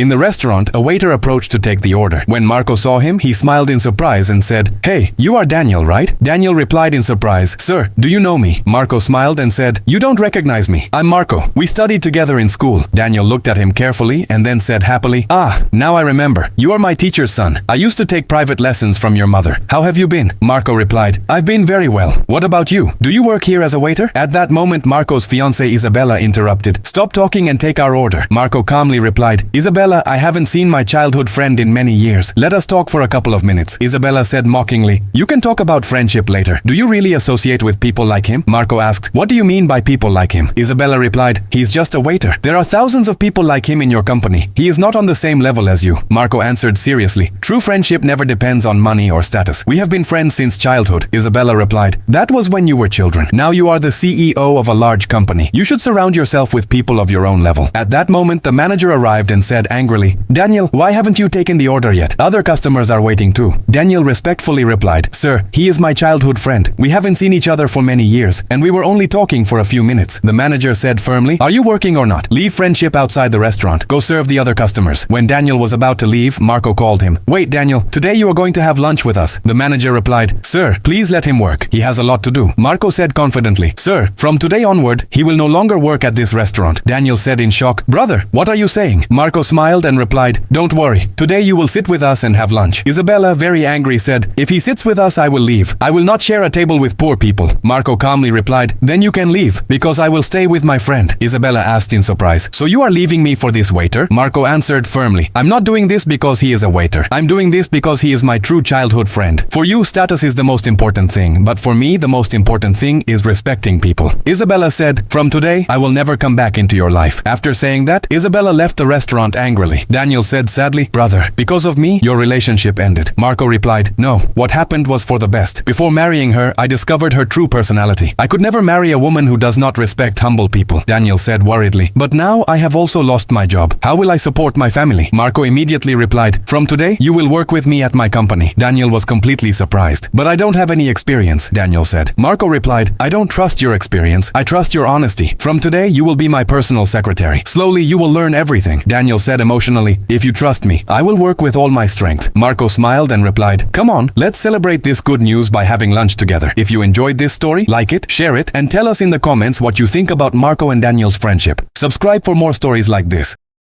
In the restaurant, a waiter approached to take the order. When Marco saw him, he smiled in surprise and said, "Hey, you are Daniel, right?" Daniel replied in surprise, "Sir, do you know me?" Marco smiled and said, "You don't recognize me. I'm Marco. We studied together in school." Daniel looked at him carefully and then said happily, "Ah, now I remember. You are my teacher's son. I used to take private lessons from your mother. How have you been?" Marco replied, "I've been very well. What about you? Do you work here as a waiter?" At that moment, Marco's fiancée Isabella interrupted. "Stop talking and take our order." Marco calmly replied, "Isabella, I haven't seen my childhood friend in many years. Let us talk for a couple of minutes." Isabella said mockingly, "You can talk about friendship later. Do you really associate with people like him?" Marco asked, "What do you mean by people like him?" Isabella replied, "He's just a waiter. There are thousands of people like him in your company. He is not on the same level as you." Marco answered seriously, "True friendship never depends on money or status. We have been friends since childhood." Isabella replied, "That was when you were children. Now you are the CEO of a large company. You should surround yourself with people of your own level." At that moment, the manager arrived and said angrily, "Daniel, why haven't you taken the order yet? Other customers are waiting too." Daniel respectfully replied, "Sir, he is my childhood friend. We haven't seen each other for many years, and we were only talking for a few minutes." The manager said firmly, "Are you working or not? Leave friendship outside the restaurant. Go serve the other customers." When Daniel was about to leave, Marco called him. "Wait, Daniel, today you are going to have lunch with us." The manager replied, "Sir, please let him work. He has a lot to do." Marco said confidently, "Sir, from today onward, he will no longer work at this restaurant." Daniel said in shock, "Brother, what are you saying?" Marco smiled and replied, "Don't worry. Today you will sit with us and have lunch." Isabella, very angry, said, "If he sits with us, I will leave. I will not share a table with poor people." Marco calmly replied, "Then you can leave, because I will stay with my friend." Isabella asked in surprise, "So you are leaving me for this waiter?" Marco answered firmly, "I'm not doing this because he is a waiter. I'm doing this because he is my true childhood friend. For you, status is the most important thing, but for me, the most important thing is respecting people." Isabella said, "From today, I will never come back into your life." After saying that, Isabella left the restaurant angrily. Daniel said sadly, "Brother, because of me, your relationship ended." Marco replied, "No, what happened was for the best. Before marrying her, I discovered her true personality. I could never marry a woman who does not respect humble people." Daniel said worriedly, "But now I have also lost my job. How will I support my family?" Marco immediately replied, "From today, you will work with me at my company." Daniel was completely surprised. "But I don't have any experience," Daniel said. Marco replied, "I don't trust your experience. I trust your honesty. From today, you will be my personal secretary. Slowly, you will learn everything." Daniel said emotionally, "If you trust me, I will work with all my strength." Marco smiled and replied, "Come on, let's celebrate this good news by having lunch together." If you enjoyed this story, like it, share it, and tell us in the comments what you think about Marco and Daniel's friendship. Subscribe for more stories like this.